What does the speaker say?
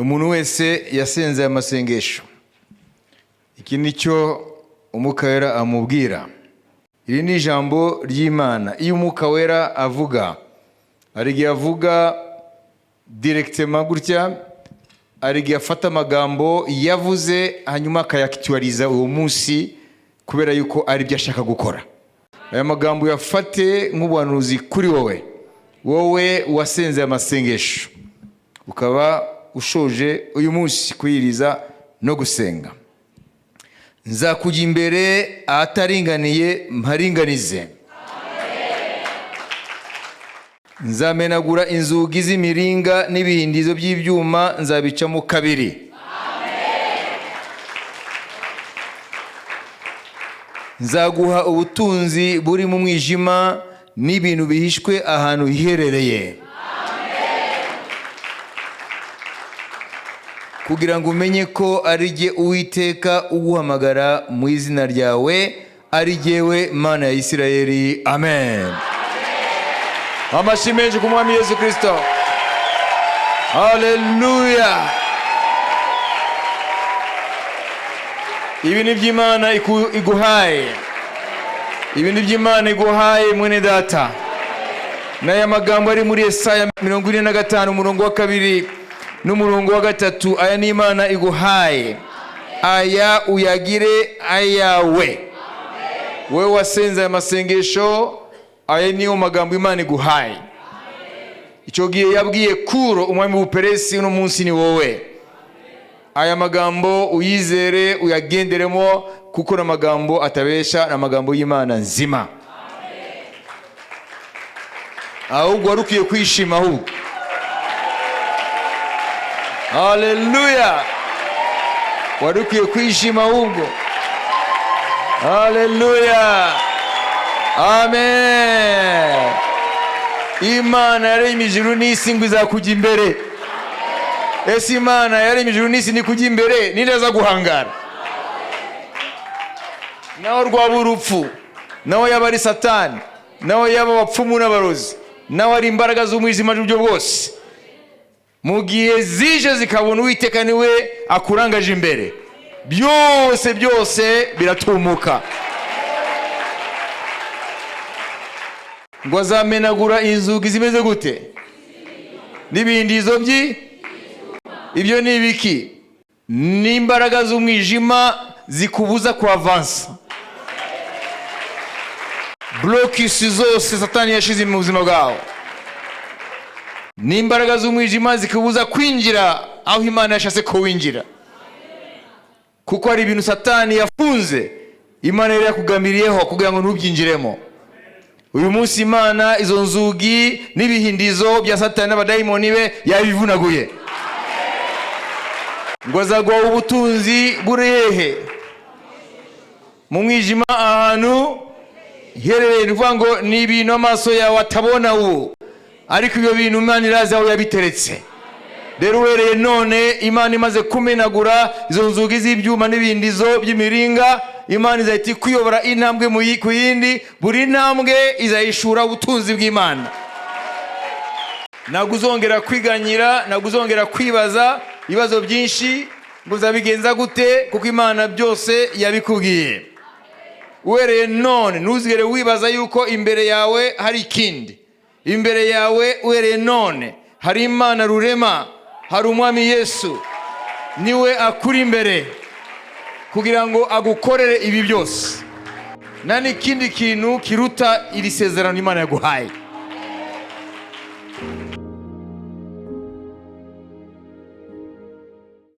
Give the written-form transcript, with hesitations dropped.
umuntu wese yasenze amasengesho. Iki nicyo Umwuka Wera amubwira. Iri ni ijambo ry'Imana. Iyo Umwuka Wera avuga, arigiye avuga directement gutya, arigiye afata amagambo yavuze hanyuma akayaktualiza uwo munsi kubera yuko ari byo ashaka gukora. Aya magambo yafate nk'ubuhanuzi kuri wowe wasenze amasengesho, ukaba ushoje uyu munsi kuyiriza no gusenga. Nzakujya imbere ahataringaniye mparinganize. Nzamenagura inzugi z'imiringa n'ibihindizo by'ibyuma nzabicamo kabiri. Nzaguha ubutunzi buri mu mwijima n'ibintu bihishwe ahantu hiherereye, kugira ngo umenye ko ari jye Uwiteka uguhamagara mu izina ryawe, ari jyewe Mana ya Isirayeli. Amen. Amashyi menshi ku Mwami Yesu Kristo. Haleluya. Ibi ni by'Imana iguhaye. Ibi ni by'Imana iguhaye mwene data. N'aya magambo ari muri Yesaya 45 umurongo wa 2 n'umurongo wa 3, aya ni Imana iguhaye. Aya uyagire ayawe. Wewe wasenze amasengesho, aya niyo magambo Imana iguhaye. Icyo gihe yabwiye Kuro umwami w'Ubuperesi, uno munsi ni wowe. Aya magambo uyizere uyagenderemo, kuko na magambo atabesha, na magambo y'Imana nzima. Ahubwo warukiye kwishima ahubwo. Haleluya. Warukiye kwishima ahubwo. Haleluya. Amen. Imana yaremye ijuru n'isi ngo izakujya imbere. Ese Imana yaremye ijuru n'isi ni kujya imbere, ninde aza guhangara? Naho rwaba urupfu, naho yaba ari Satani, naho yaba abapfumu n'abarozi, naho ari imbaraga z'umwijima n'uburyo bwose, mu gihe zije zikabona Uwiteka niwe akurangaje imbere, byose biratumuka. Ngo azamenagura inzugi zimeze gute? N'ibindizo ibyo ni ibiki? N'imbaraga z'umwijima zikubuza kuavansa. Blokisi zose Satani yashize mu buzima bwawe. N'imbaraga z'umwijima zikubuza kwinjira aho Imana yashatse ko winjira. Kuko ari ibintu Satani yafunze, Imana yari yakugambiriyeho kugira ngo ntubyinjiremo. Uyu munsi Imana izo nzugi n'ibihindizo bya Satani n'abadayimoni be yabivunaguye. Ngo azaguha ubutunzi buri hehe? Mu mwijima ahantu hiherereye. Uvuga ngo ni ibintu amaso yawe atabona ubu, ariko ibyo bintu Imana irazi aho yabiteretse. Rero uhereye none Imana imaze kumenagura izo nzugi z'ibyuma n'ibindizo by'imiringa, Imana izahita kuyobora intambwe ku yindi, buri ntambwe izayishura ubutunzi bw'Imana. Ntabwo uzongera kwiganyira, ntabwo uzongera kwibaza ibibazo byinshi ngo uzabigenza gute, kuko Imana byose yabikubwiye. Uhereye none ntuzigere wibaza yuko imbere yawe hari ikindi. Imbere yawe uhereye none hari Imana rurema, hari Umwami Yesu, niwe akuri imbere kugira ngo agukorere ibi byose. Nta n'ikindi kintu kiruta iri sezerano Imana yaguhaye.